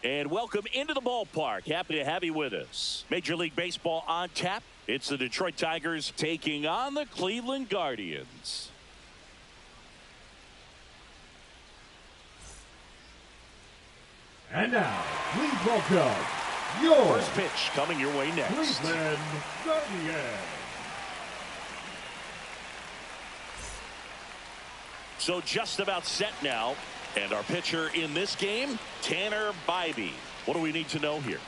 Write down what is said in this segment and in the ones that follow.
And welcome into the ballpark. Happy to have you with us. Major League Baseball on tap. It's the Detroit Tigers taking on the Cleveland Guardians. And now, please welcome your first pitch coming your way next. Cleveland Guardians. So just about set now. And our pitcher in this game, Tanner Bybee. What do we need to know here?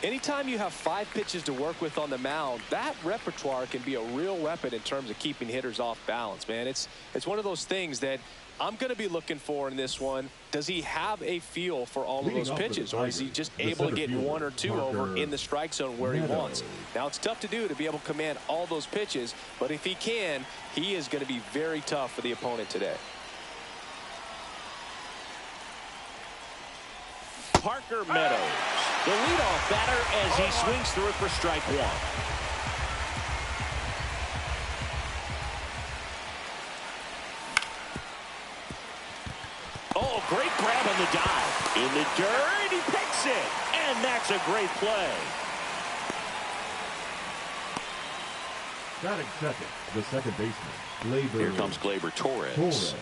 Anytime you have 5 pitches to work with on the mound, that repertoire can be a real weapon in terms of keeping hitters off balance, man. It's one of those things that I'm going to be looking for in this one. Does he have a feel for all of those pitches, or is he just able to get 1 or 2 over in the strike zone where he wants? Now, it's tough to do to be able to command all those pitches, but if he can, he is going to be very tough for the opponent today. Parker Meadows, the leadoff batter as he swings through it for strike 1. Oh, great grab on the dive. In the dirt, he picks it. And that's a great play. Batting second, the second baseman, Gleyber. Here comes Gleyber Torres.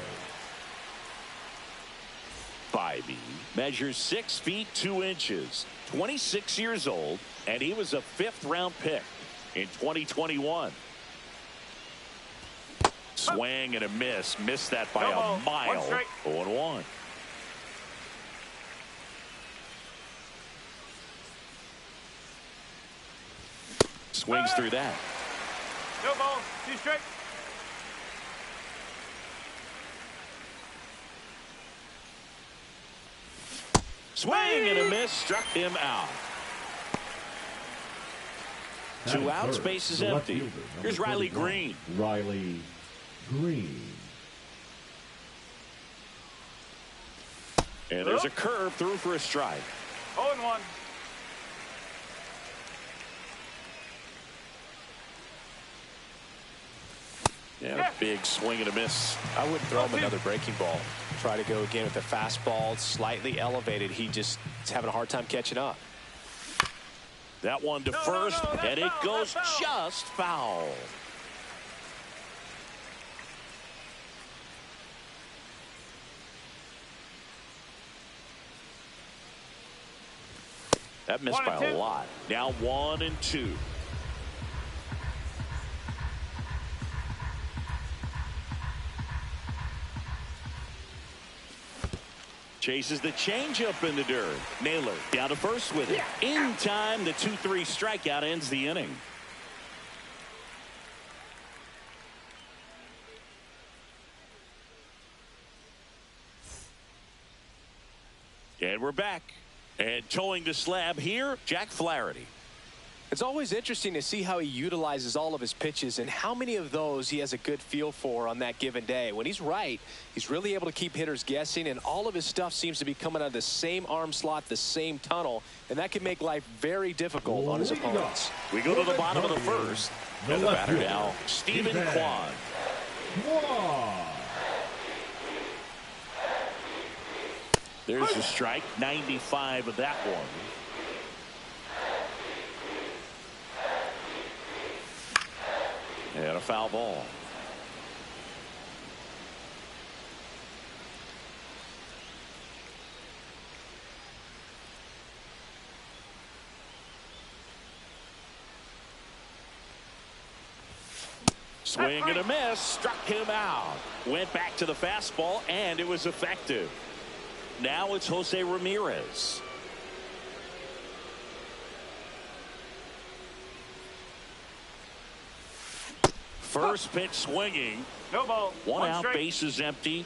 Bybee measures 6 feet 2 inches, 26 years old, and he was a 5th-round pick in 2021. Swing and a miss. Missed that by a mile. 0-1. Swings through that. No ball. 2 strike. Swing and a miss, struck him out. 2 outs, base is empty. Here's Riley Green. Riley Green. And there's a curve through for a strike. 0-1. Yeah, a big swing and a miss. I wouldn't throw him another breaking ball. Try to go again with the fastball, slightly elevated. He just is having a hard time catching up. That one to first, and it goes just foul. That missed by a lot. Now 1-2. Chases the changeup in the dirt. Naylor down to first with it. In time, the 2-3 strikeout ends the inning. And we're back. And towing the slab here, Jack Flaherty. It's always interesting to see how he utilizes all of his pitches and how many of those he has a good feel for on that given day. When he's right, he's really able to keep hitters guessing, and all of his stuff seems to be coming out of the same arm slot, the same tunnel, and that can make life very difficult on his opponents. We go to the bottom of the first. And the batter now, Stephen Kwan. There's the strike, 95 of that one. And a foul ball. Swing and a miss, struck him out. Went back to the fastball, and it was effective. Now it's Jose Ramirez. First pitch swinging. No ball. 1 out, strike. base is empty.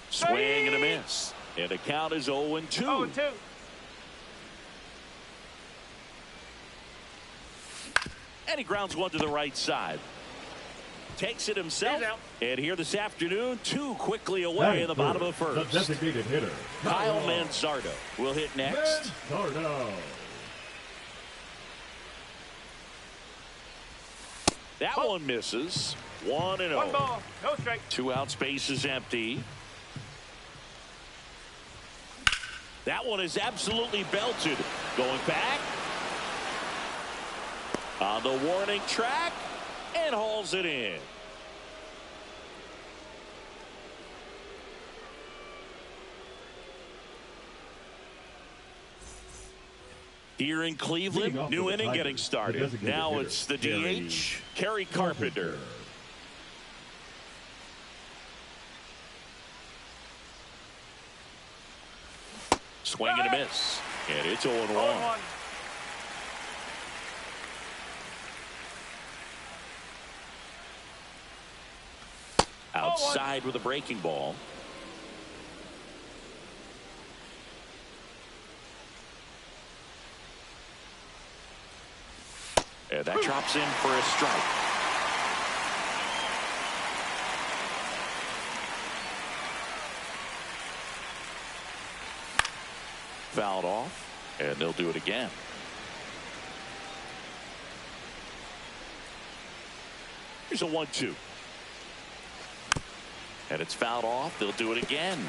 Swing and a miss. And the count is 0-2. 0-2. And he grounds one to the right side. Takes it himself. And here this afternoon, 2 quickly away in the bottom of the first. The designated hitter, Kyle Manzardo will hit next. Manzardo. That one misses. 1-0. 1 ball, no strike. 2 outs, base is empty. That one is absolutely belted. Going back. On the warning track. And hauls it in. Here in Cleveland, new inning getting started. Now it's the DH, Kerry Carpenter. Swing and a miss. And it's 0-1. 0-1. Outside with a breaking ball. And that drops in for a strike. Fouled off, and they'll do it again. Here's a 1-2. And it's fouled off. They'll do it again.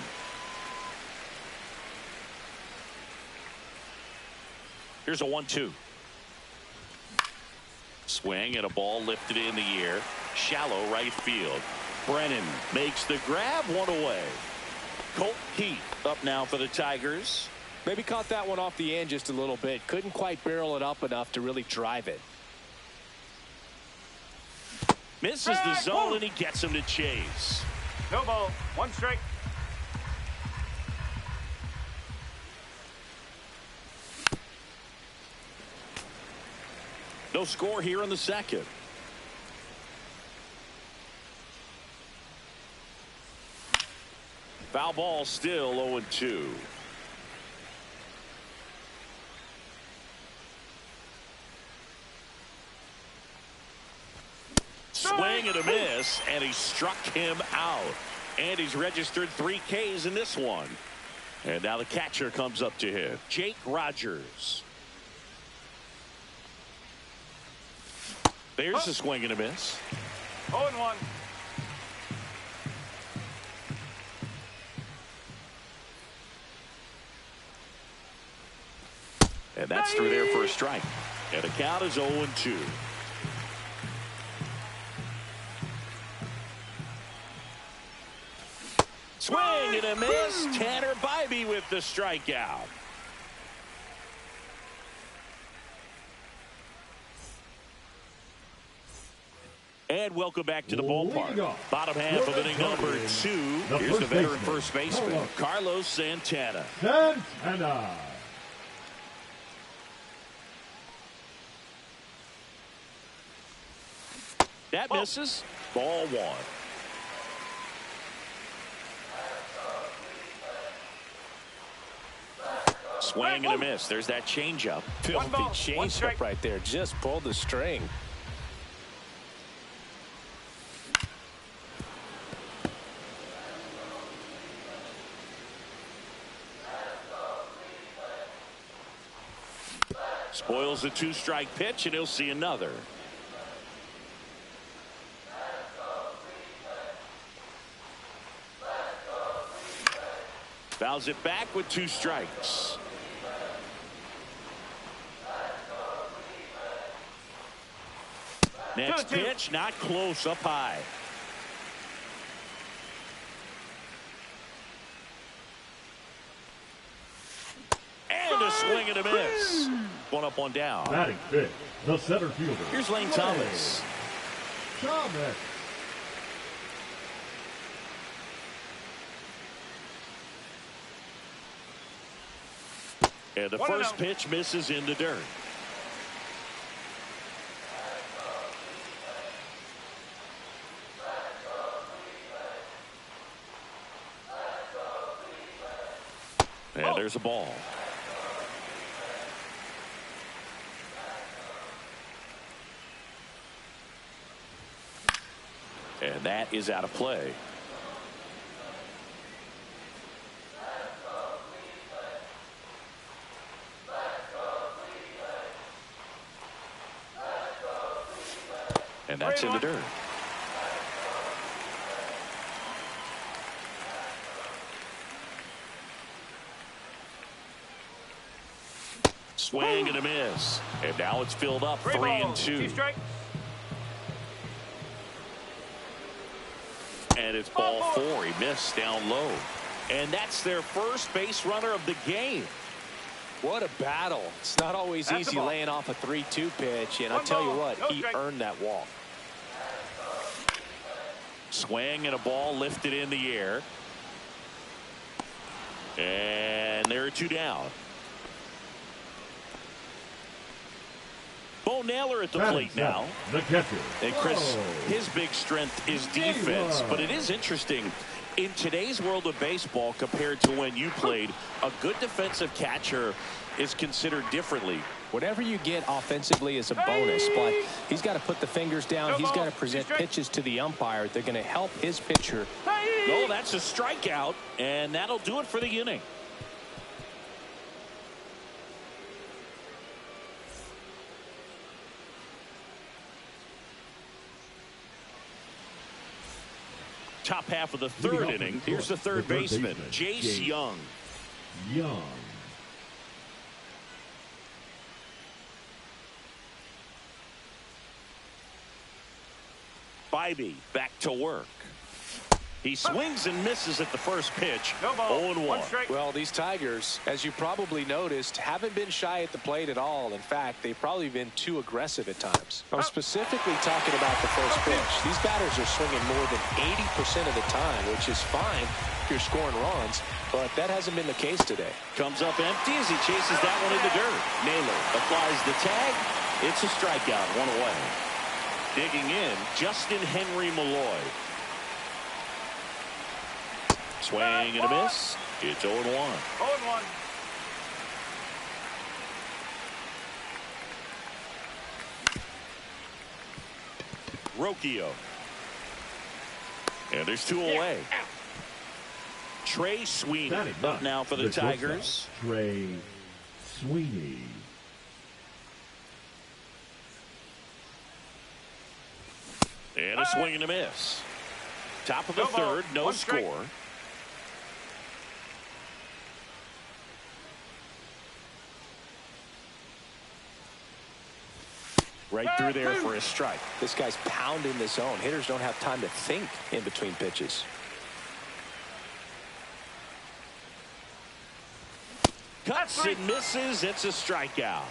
Here's a 1-2. Swing and a ball lifted in the air. Shallow right field. Brennan makes the grab, 1 away. Colt Heath up now for the Tigers. Maybe caught that one off the end just a little bit. Couldn't quite barrel it up enough to really drive it. Misses the zone, and he gets him to chase. No ball, 1 strike. No score here in the second. Foul ball, still 0-2. Swing and a miss, and he struck him out. And he's registered 3 Ks in this one. And now the catcher comes up to hit. Jake Rogers. There's a swing and a miss. 0-1. And that's through there for a strike. And the count is 0-2. Swing and a miss. Tanner Bybee with the strikeout. And welcome back to the ballpark. Bottom half of inning number 2. Here's the veteran first baseman, Carlos Santana. That misses. Ball 1. Swing and a miss. There's that changeup. Filthy changeup right there. Just pulled the string. Spoils the 2-strike pitch, and he'll see another. Fouls it back with 2 strikes. Next pitch, not close, up high. And a swing and a miss. 1 up, 1 down. Batting fifth, the center fielder. Here's Lane Thomas. And the first pitch misses in the dirt. And there's a ball. And that is out of play. And that's in the dirt. Swing and a miss. And now it's filled up 3-2. And it's ball 4. He missed down low. And that's their first base runner of the game. What a battle. It's not always easy laying off a 3-2 pitch. And I'll tell you what, he earned that walk. Swing and a ball lifted in the air. And there are 2 down. Bo Naylor at the plate now. The catcher. And Chris, his big strength is defense. But it is interesting. In today's world of baseball, compared to when you played, a good defensive catcher is considered differently. Whatever you get offensively is a bonus, but he's got to put the fingers down. He's got to present pitches to the umpire. They're going to help his pitcher. Oh, that's a strikeout, and that'll do it for the inning. Top half of the 3rd inning. Here's the third baseman, Jace Young. Bybee back to work. He swings and misses at the first pitch. 0-1. Well, these Tigers, as you probably noticed, haven't been shy at the plate at all. In fact, they've probably been too aggressive at times. I'm specifically talking about the first pitch. These batters are swinging more than 80% of the time, which is fine if you're scoring runs, but that hasn't been the case today. Comes up empty as he chases that one in the dirt. Naylor applies the tag. It's a strikeout, 1 away. Digging in, Justin Henry Malloy. Swing and a miss. It's 0-1. 0-1. Rocchio. And there's 2 away. Trey Sweeney up now for the Tigers. Trey Sweeney. And a swing and a miss. Top of the 3rd, no score. Right through there for a strike. This guy's pounding the zone. Hitters don't have time to think in between pitches. Cuts and misses. It's a strikeout.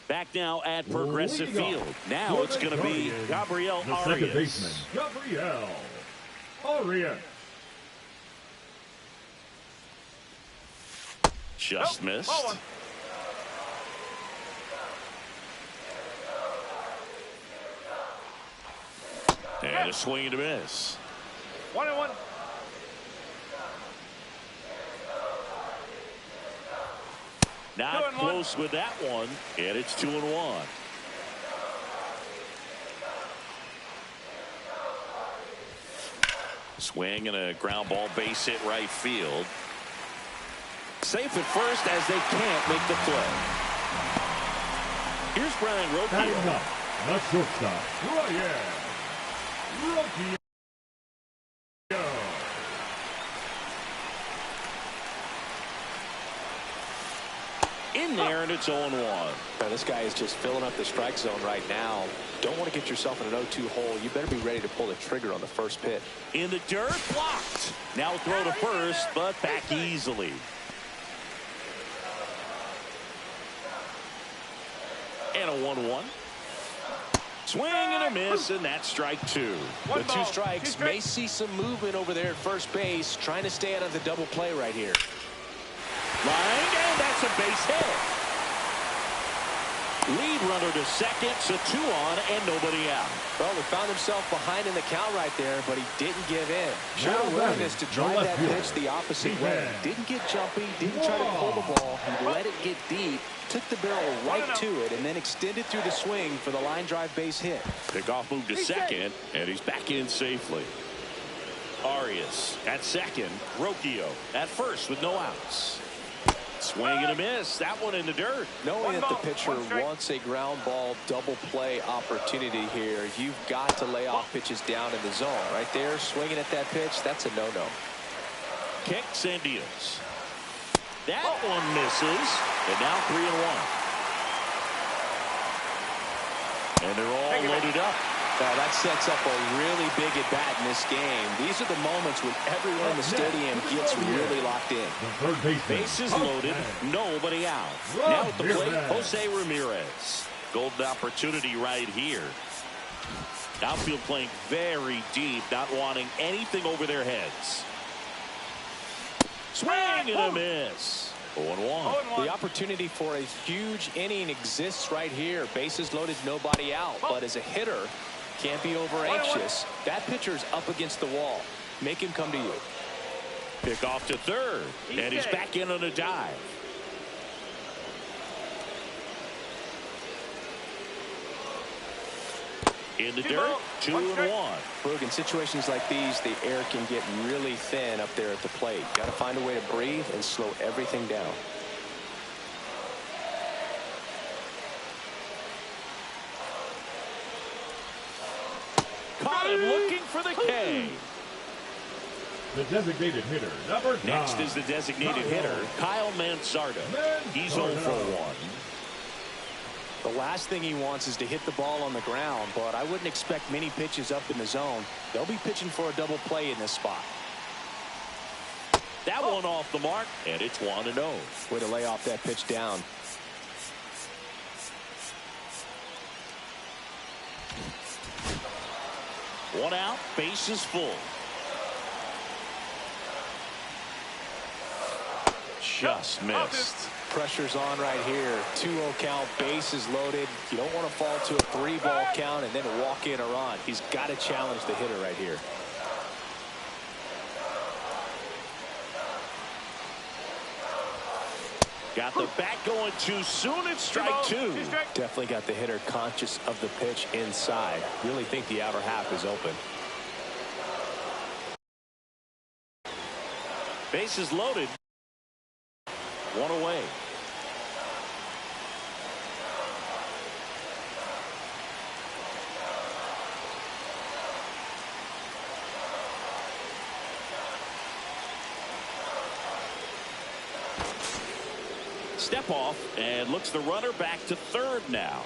Back now at Progressive Field. Now it's going to be Gabriel The Arias. second baseman, Gabriel Arias. Just missed. And a swing and a miss. 1-1. Not close with that one, and it's 2-1. Swing and a ground ball base hit right field. Safe at first as they can't make the play. Here's Brian Rocchio. The shortstop, Brian Rocchio. In there, and it's 0-1. Now, this guy is just filling up the strike zone right now. Don't want to get yourself in an 0-2 hole. You better be ready to pull the trigger on the first pitch. In the dirt, blocked. Now throw to first, but back easily. And a 1-1. Swing and a miss, and that's strike 2. The 2 strikes may see some movement over there at first base, trying to stay out of the double play right here. Line, and that's a base hit. Lead runner to second, so 2 on and nobody out. Well, he found himself behind in the count right there, but he didn't give in. Showed Now a willingness to drive batting, that the pitch left the opposite fielder. way. Didn't get jumpy, didn't try to pull the ball. He let it get deep, took the barrel right to it, and then extended through the swing for the line drive base hit. Pickoff move to second, and he's back in safely. Arias at second. Rocchio at first with no outs. Swing and a miss. That one in the dirt. Knowing that the pitcher wants a ground ball double play opportunity here, you've got to lay off pitches down in the zone. Right there, swinging at that pitch, that's a no-no. Kicks and deals. That one misses. And now 3-1. And they're all loaded up. Now that sets up a really big at bat in this game. These are the moments when everyone in the stadium gets really locked in. Bases loaded, nobody out. Now at the plate, Jose Ramirez. Golden opportunity right here. Outfield playing very deep, not wanting anything over their heads. Swing and a miss. 0-1. The opportunity for a huge inning exists right here. Bases loaded, nobody out. But as a hitter, can't be over anxious. That pitcher's up against the wall. Make him come to you. Pick off to third, and he's back in on a dive. In the dirt, 2-1. Boog, in situations like these, the air can get really thin up there at the plate. Got to find a way to breathe and slow everything down. Caught him looking for the K. The designated hitter, number 9. Next is the designated hitter, Kyle Mansardo. He's 0 for 1. The last thing he wants is to hit the ball on the ground, but I wouldn't expect many pitches up in the zone. They'll be pitching for a double play in this spot. That one off the mark, and it's 1-0. Way to lay off that pitch down. One out, bases full. Just missed. Pressure's on right here. 2-0 count, bases loaded. You don't want to fall to a 3-ball count and then walk in a run. He's got to challenge the hitter right here. Got the bat going too soon. It's strike 2. Definitely got the hitter conscious of the pitch inside. Really think the outer half is open. Bases loaded. 1 away. Step off and looks the runner back to third now.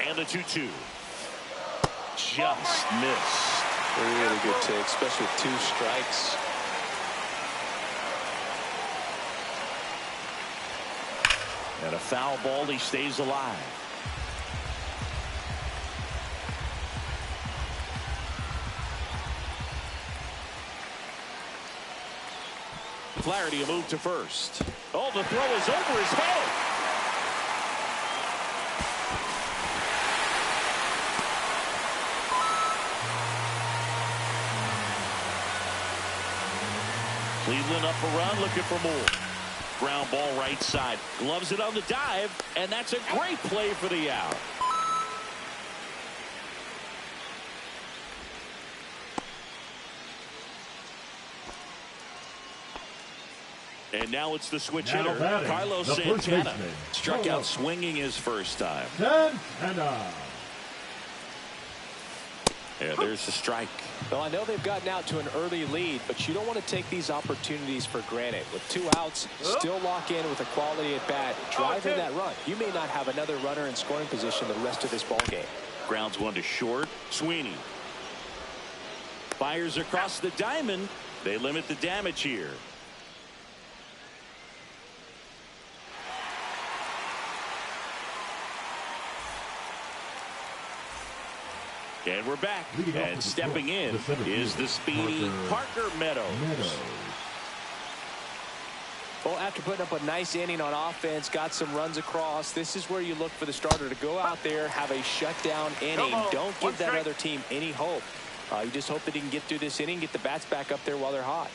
And the 2-2. Just missed. Really good take, especially with 2 strikes. And a foul ball, he stays alive. Flaherty a move to first. Oh, the throw is over his head. Cleveland up a run, looking for more. Ground ball right side. Gloves it on the dive, and that's a great play for the out. And now it's the switch hitter, Carlos Santana. Struck out swinging his first time. Santana. And there's the strike. Well, I know they've gotten out to an early lead, but you don't want to take these opportunities for granted. With 2 outs, still lock in with a quality at bat, drive in that run. You may not have another runner in scoring position the rest of this ball game. Grounds one to short. Sweeney fires across the diamond. They limit the damage here. And we're back. And stepping in is the speedy Parker Meadows. Well, after putting up a nice inning on offense, got some runs across, this is where you look for the starter to go out there, have a shutdown inning. Don't give that other team any hope. You just hope that he can get through this inning, get the bats back up there while they're hot.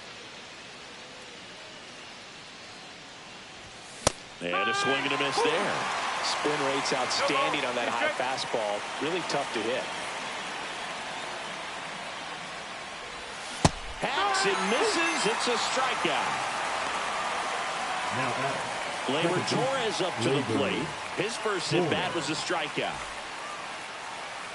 And a swing and a miss there. Spin rate's outstanding on that high fastball. Really tough to hit. Hacks and misses. It's a strikeout. Now Gleyber Torres up to the plate. His first at bat was a strikeout.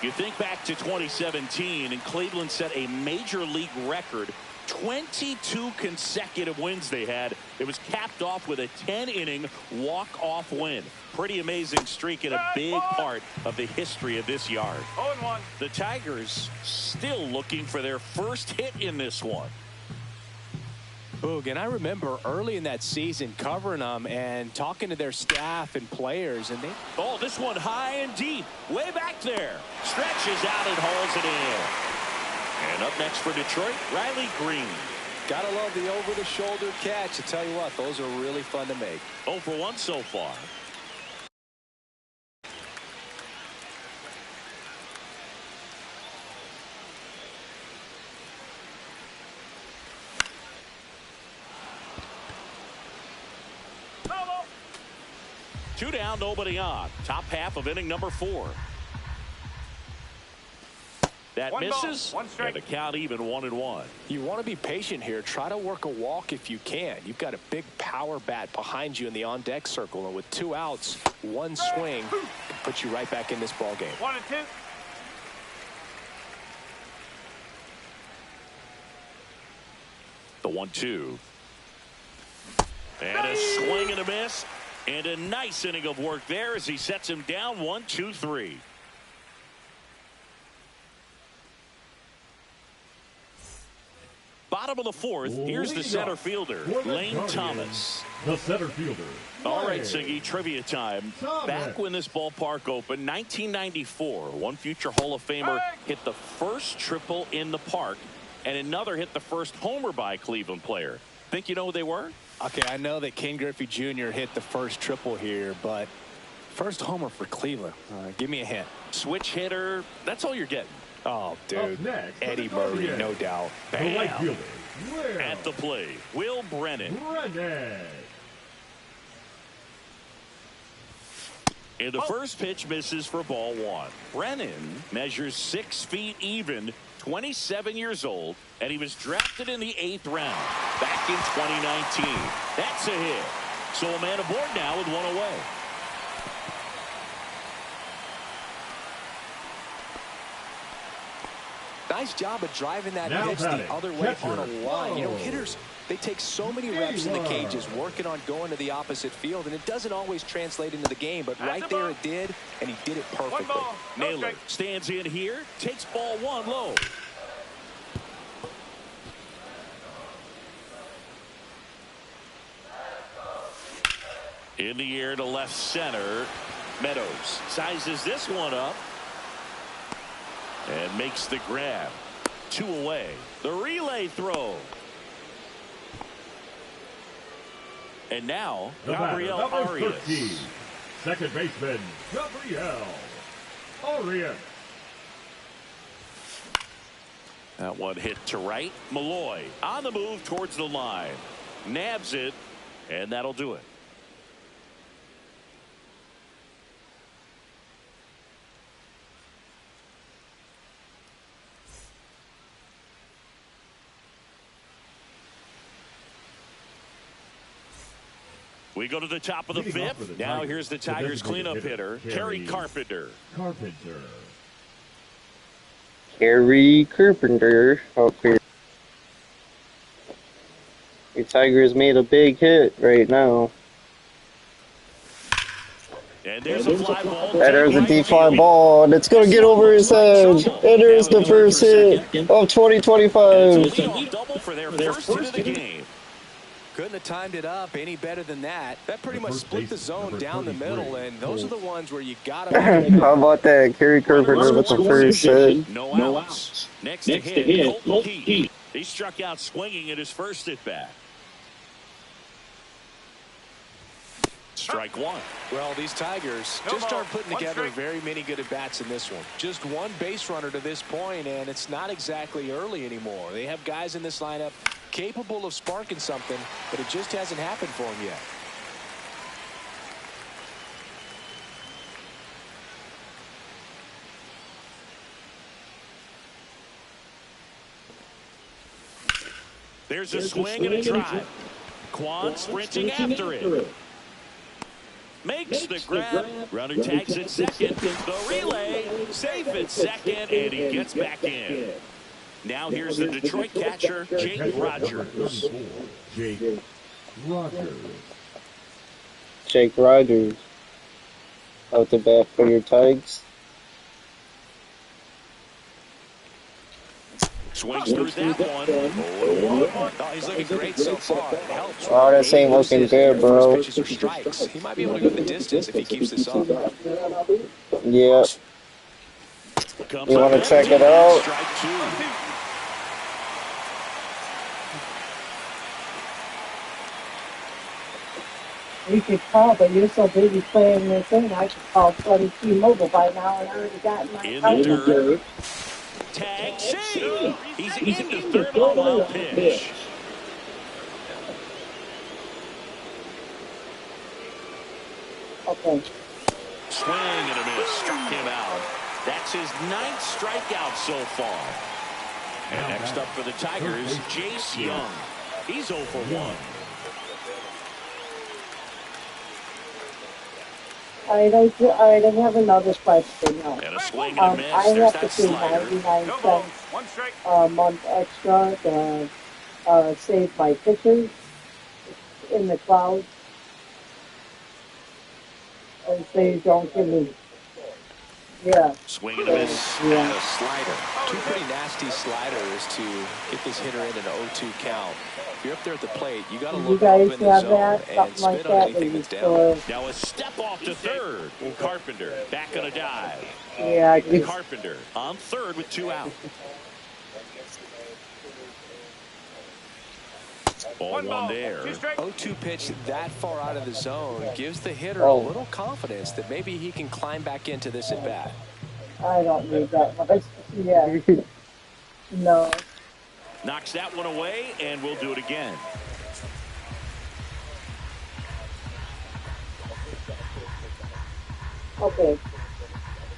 You think back to 2017, and Cleveland set a major league record. 22 consecutive wins they had. It was capped off with a 10-inning walk-off win. Pretty amazing streak and a big part of the history of this yard. 0-1. The Tigers still looking for their first hit in this one. Boog, and I remember early in that season covering them and talking to their staff and players, and they... Oh, this one high and deep, way back there. Stretches out and hauls it in. And up next for Detroit, Riley Green. Gotta love the over-the-shoulder catch. I tell you what, those are really fun to make. 0 for 1 so far. Two down, nobody on. Top half of inning number 4. That One misses, ball, one strike. and the count even 1-1. You want to be patient here. Try to work a walk if you can. You've got a big power bat behind you in the on-deck circle, and with 2 outs, 1 swing can put you right back in this ball game. 1-2. The 1-2. And a swing and a miss. And a nice inning of work there as he sets him down 1-2-3. Bottom of the 4th, here's the center fielder, Lane Thomas. The center fielder. All right, Siggy, trivia time. Back when this ballpark opened, 1994, one future Hall of Famer hit the first triple in the park, and another hit the first homer by a Cleveland player. Think you know who they were? Okay, I know that Ken Griffey Jr. hit the first triple here, but first homer for Cleveland. Give me a hint. Switch hitter. That's all you're getting. Oh, dude. Next, Eddie Murray, no doubt. The right fielder. Will At the plate, Will Brennan. And the first pitch misses for ball 1. Brennan measures 6 feet even, 27 years old, and he was drafted in the 8th round back in 2019. That's a hit. So a man aboard now with 1 away. Nice job of driving that Now pitch the other way on a line. You know, Whoa. hitters, they take so many reps in the cages working on going to the opposite field, and it doesn't always translate into the game, but right there it did, and he did it perfectly. Naylor stands in here, takes ball 1 low. In the air to left center. Meadows sizes this one up and makes the grab. 2 away. The relay throw. And now Gabriel Arias. 13, second baseman Gabriel Arias. That one hit to right. Malloy on the move towards the line. Nabs it, and that'll do it. We go to the top of the 5th. Now here's the Tigers cleanup hitter, Kerry Carpenter. Kerry Carpenter up here. The Tigers made a big hit right now. And there's a fly ball. And there's a deep fly ball, and it's going to get over his head. And there's the first hit of 2025. It's a leadoff double for their first hit of the game. Couldn't have timed it up any better than that. That pretty much split the zone down the middle, and those are the ones where you got to. How about that? Kerry Carpenter with the first hit. No outs. Next to hit, Colton Keith. He struck out swinging at his first at bat. strike one. Well, these Tigers just aren't putting together very many good at-bats in this one. Just one base runner to this point, and it's not exactly early anymore. They have guys in this lineup capable of sparking something, but it just hasn't happened for them yet. There's a swing and a drive. Quan sprinting after it. Makes the grab. Runner tags at second. The relay. Safe at second, and he gets back in. Now here's the Detroit catcher, Jake Rogers. Jake Rogers. Jake Rogers. Out the bat for your Tigers. Swings through that one. Oh, he's looking great so far. It helps. Oh, this ain't looking good, bro. Pitches are strikes. He might be able to go the distance if he keeps this up. Yeah. You want to check it out? Strike two. You could call, but you're so busy playing this thing. I could call 22 Mobile by now and I already got my In house. the dirt. Tag save. He's into third on the pitch. Okay. Swing and a miss. Struck him out. That's his 9th strikeout so far. And next up for the Tigers, Jace Young. He's 0 for 1. All right, I have another question now. And a swing and a miss. I There's have that to pay slider. 99 No ball. cents 1 strike. a month extra to save my pitchers in the cloud. And so you don't give me, yeah. Swing and a miss. Yeah. And a slider. Two pretty nasty sliders to get this hitter in an 0-2 count. If you're up there at the plate, you got to You look up guys in the have zone that, and something like spit on that, anything where you that's down. score. Now a step off to third. Carpenter back on a dive. Yeah, Carpenter on third with 2 out. Ball 1 ball. there. 2 strike. 0-2 pitch that far out of the zone gives the hitter Oh. a little confidence that maybe he can climb back into this at bat. I don't need that much. Yeah. No. Knocks that one away, and we'll do it again. Okay.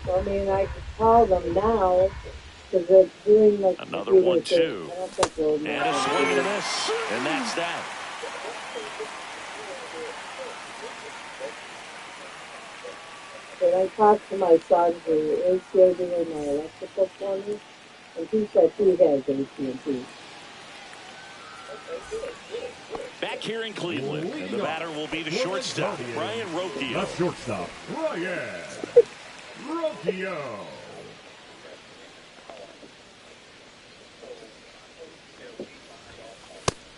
So, I mean, I could call them now because they're doing the Another computer 1-2. thing. I don't think they'll And a swing and a miss. And that's that. But I talked to my son who is here doing my electrical for me, and he said he has AT&T. Back here in Cleveland, and the batter will be the shortstop, Brian Rocchio. The shortstop, Brian Rocchio.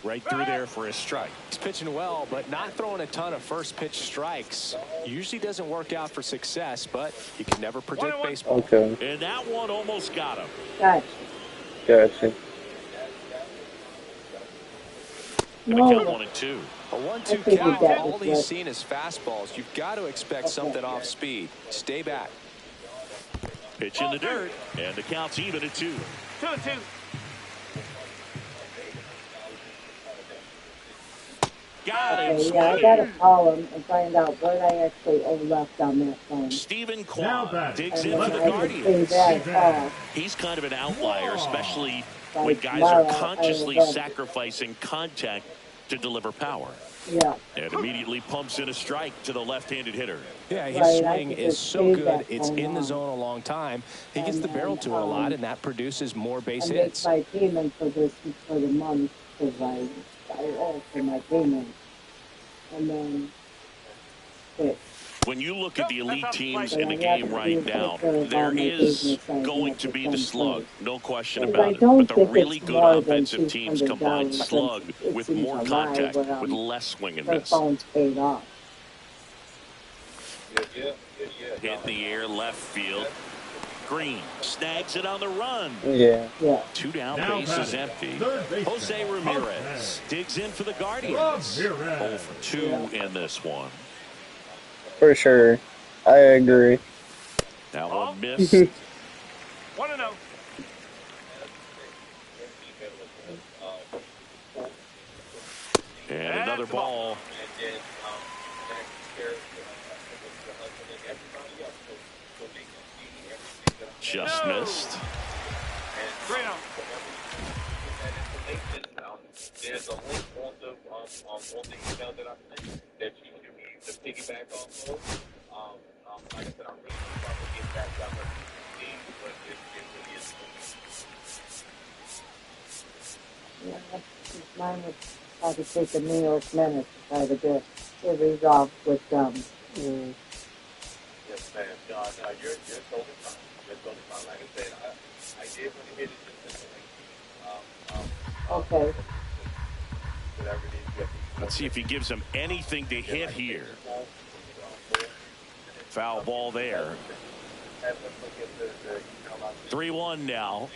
Right through there for a strike. He's pitching well, but not throwing a ton of first pitch strikes. Usually doesn't work out for success, but you can never predict 1-1. baseball. Okay. And that one almost got him. Gotcha. Gotcha. Gonna count No. 1-2. A 1-2 I figured count, that all was he's good. seen is fastballs. You've got to expect something off speed. Stay back. Pitch in the dirt, and the count's even at 2. 2-2. Got him. Okay, yeah, I gotta call him and find out what I actually left on that phone. Stephen Now Kwan batting. digs And in then for the I can pay Guardians. that off. He's kind of an outlier, especially By when guys are tomorrow, I will consciously have- sacrificing contact to deliver power. Yeah. And immediately pumps in a strike to the left-handed hitter. Yeah, his Right, I swing could is just so save good. that It's phone in the on. zone a long time. He gets And the barrel then, to it a lot, and that produces more base And make hits. my payment for this for the month because I owe for my payment. And then quit. When you look at the elite teams So in the I have game to right take now, care of there all my is business I going have to to be the come slug, first. no question Because about I it. don't But the think really it's good more than offensive teams combine $200 slug since with it's in more July contact, when with less swing and Her miss. phone's paid off. Hit the air left field. Green snags it on the run. Yeah. Yeah. 2 down, Now base is batting, empty. third baseman, Jose Ramirez digs in for the Guardians. Ramirez. 0 for 2 in this one. For sure. I agree. That Ball. one missed. 1-0. And another ball. Just missed. 3-0. There's a link on the email that I sent that you should be able to piggyback off of. Like I said, I'm really trying to get back down to the but it really is. Yeah, mine would probably take a New York minute to try to get it resolved with them. Yes, ma'am. No, you're totally fine. You're totally fine. Like I said, I did want to hit it just Okay. whatever it is. Let's see if he gives him anything to hit here. Foul ball there. 3-1 now.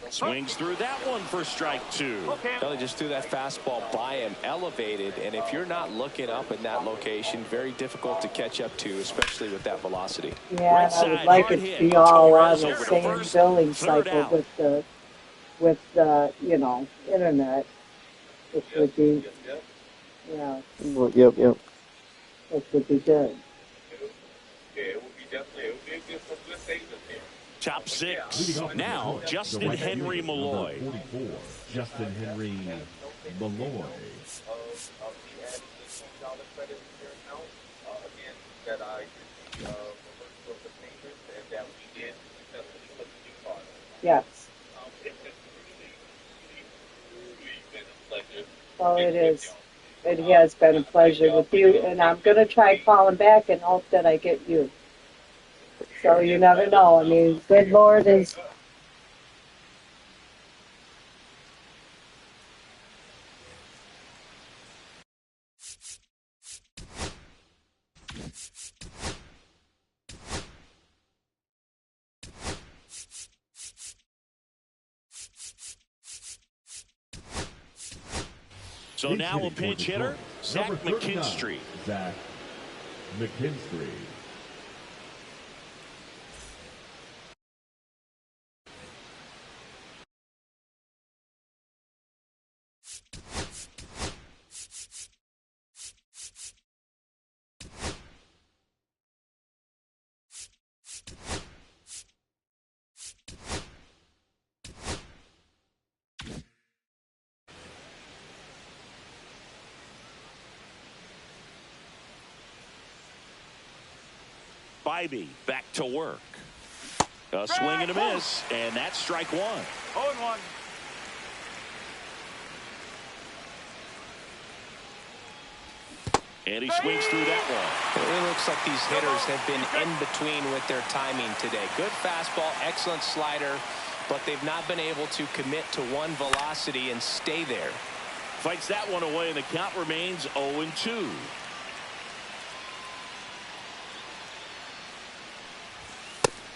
Swings through that one for strike 2. Kelly just threw that fastball by him, elevated, and if you're not looking up in that location, very difficult to catch up to, especially with that velocity. Yeah, and I would like it to be all on the same billing cycle with the you know, internet, which would be, yeah, Well, yep. which would be good. Yeah, it would be definitely, it would be a good statement here. Top 6. Leading off Now, the Justin right Henry fielder, Malloy. number 44, Justin Henry Malloy. Yes. Oh, it is. It has been a pleasure with you, and I'm going to try calling back and hope that I get you. So you never know. I mean, good Lord is... So now a pinch hitter, Zach McKinstry. Zach McKinstry. Bybee back to work. A swing and a miss, and that's strike 1. 0-1. And he swings through that one. It looks like these hitters have been in between with their timing today. Good fastball, excellent slider, but they've not been able to commit to one velocity and stay there. Fights that one away, and the count remains 0-2.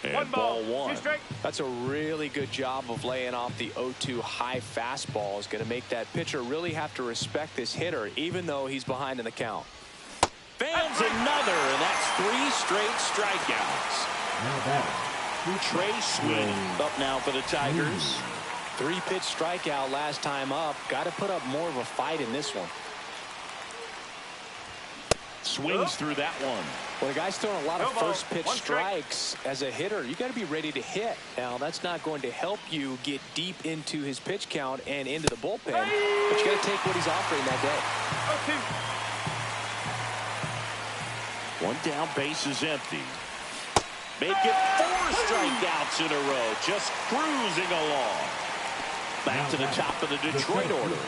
And ball 1. That's a really good job of laying off the 0-2 high fastball. Is going to make that pitcher really have to respect this hitter, even though he's behind in the count. Fans another, and that's 3 straight strikeouts. Now batting. Trey Sweeney up now for the Tigers. 3-pitch strikeout last time up. Got to put up more of a fight in this one. Swings through that one. Well, the guy's throwing a lot of first pitch strikes. As a hitter, you got to be ready to hit. Now, that's not going to help you get deep into his pitch count and into the bullpen, but you got to take what he's offering that day. 1 down, base is empty. Make it 4 strikeouts in a row, just cruising along. Back to the top of the Detroit order.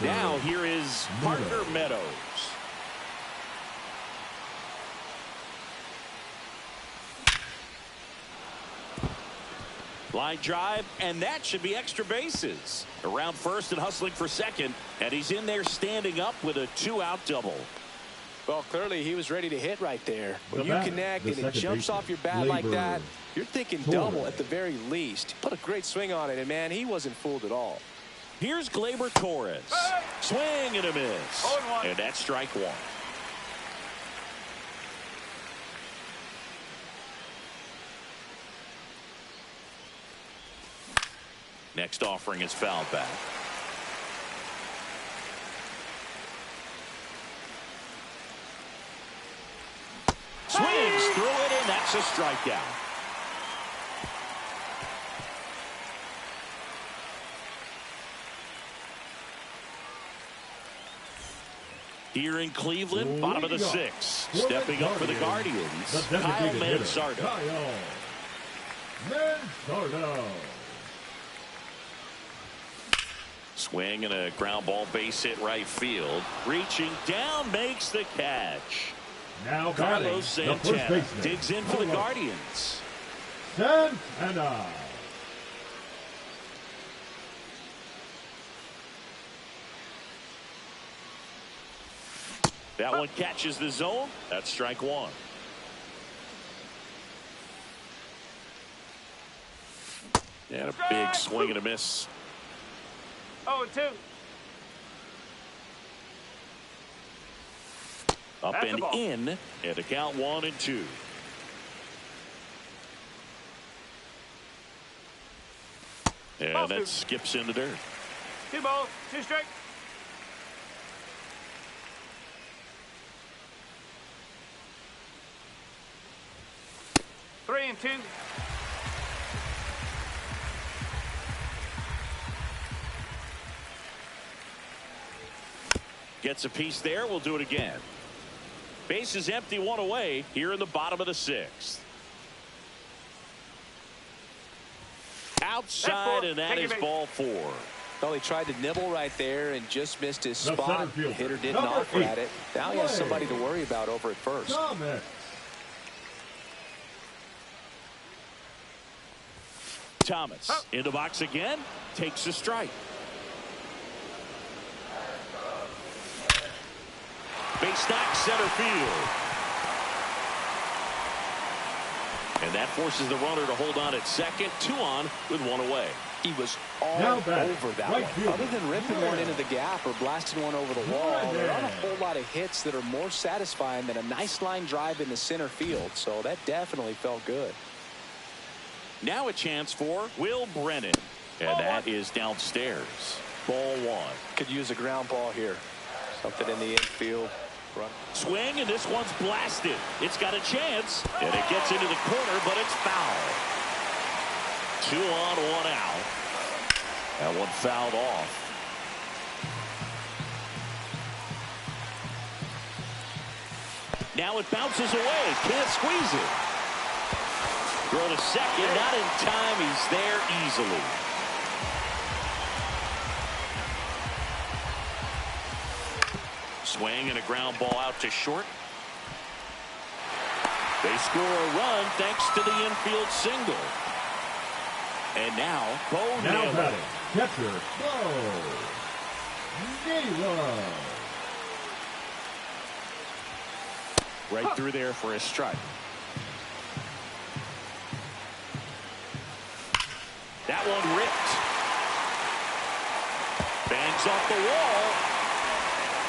Now here is Parker Meadows. Line drive, and that should be extra bases. Around first and hustling for second, and he's in there standing up with a 2-out double. Well, clearly he was ready to hit right there. When you connect and it jumps off your bat like that, you're thinking double at the very least. Put a great swing on it, and man, he wasn't fooled at all. Here's Gleyber Torres. Swing and a miss. And that's strike 1. Next offering is fouled back. Swings through it, and that's a strikeout. Here in Cleveland, bottom of the sixth. Stepping up for the Guardians, Kyle Manzardo. Swing and a ground ball base hit right field. Reaching down, makes the catch. Now Carlos Santana digs in for the Guardians. Santana. That one catches the zone. That's strike one. And a big swing and a miss. 0-2. Up That's and the ball. in, and a count 1-2. And Ball that two. skips in the dirt. 2 balls, 2 strikes. Three and 2. Gets a piece there. We'll do it again. Base is empty, one away here in the bottom of the sixth. Outside, and that is ball 4. Well, he tried to nibble right there and just missed his The spot. center fielder, The hitter didn't number offer 8, at it. Now he has somebody to worry about over at first. Thomas in the box again, takes a strike. Base knock, center field. And that forces the runner to hold on at second. 2 on with 1 away. He was all over that one. Other than ripping one into the gap or blasting one over the wall, there aren't a whole lot of hits that are more satisfying than a nice line drive in the center field. So that definitely felt good. Now a chance for Will Brennan. And that is downstairs. Ball 1. Could use a ground ball here. Something in the infield. Run. Swing, and this one's blasted. It's got a chance, and it gets into the corner, but it's foul. 2 on, 1 out. That one fouled off. Now it bounces away. Can't squeeze it. Throw to second. Not in time. He's there easily. Swing and a ground ball out to short. They score a run thanks to the infield single. And now, Bo Naylor. Catcher, Bo Naylor. Right through there for a strike. That one ripped. Bangs off the wall.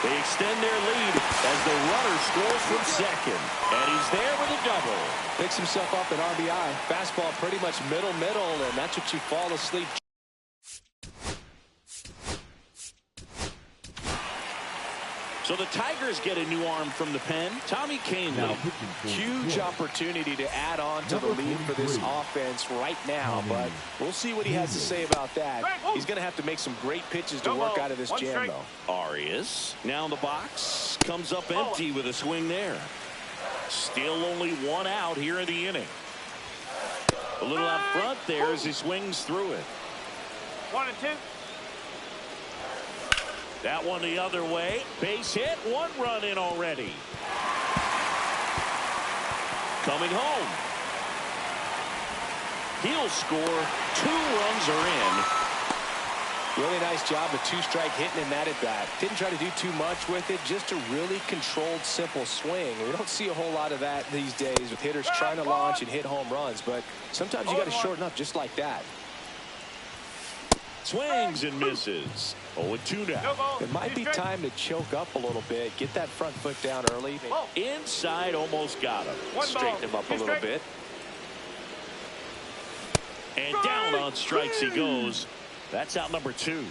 They extend their lead as the runner scores from second. And he's there with a double. Picks himself up an RBI. Fastball pretty much middle, and that's what you fall asleep. So the Tigers get a new arm from the pen. Tommy Kahnle. Huge opportunity to add on to the lead for this offense right now, but we'll see what he has to say about that. He's going to have to make some great pitches to work out of this jam, though. Arias now in the box. Comes up empty with a swing there. Still only 1 out here in the inning. A little out front there as he swings through it. 1 and 2. That one the other way. Base hit. 1 run in already. Coming home. He'll score. 2 runs are in. Really nice job of 2-strike hitting in that at bat. Didn't try to do too much with it. Just a really controlled, simple swing. We don't see a whole lot of that these days with hitters trying to launch and hit home runs. But sometimes you got to shorten up just like that. Swings and misses. 0-2 now. It might be time to choke up a little bit. Get that front foot down early. Inside, almost got him. Straighten him up a little bit. And down on strikes he goes. That's out number 2.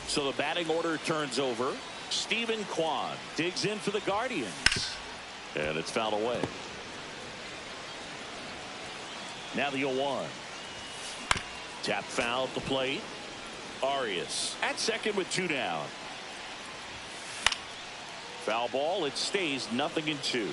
So the batting order turns over. Stephen Kwan digs in for the Guardians. And it's fouled away. Now the 0-1. Tap foul at the plate. Arias at second with 2 down. Foul ball. It stays 0-2.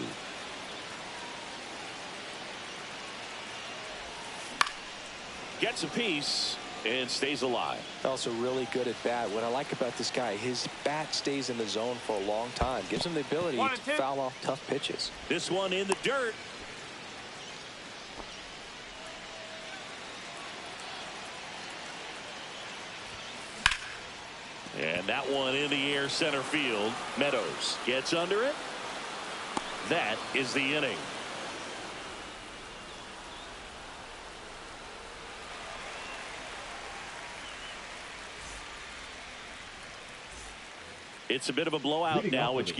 Gets a piece and stays alive. Also really good at bat. What I like about this guy, his bat stays in the zone for a long time. Gives him the ability to foul off tough pitches. This one in the dirt. And that one in the air center field. Meadows gets under it. That is the inning. It's a bit of a blowout now, which gives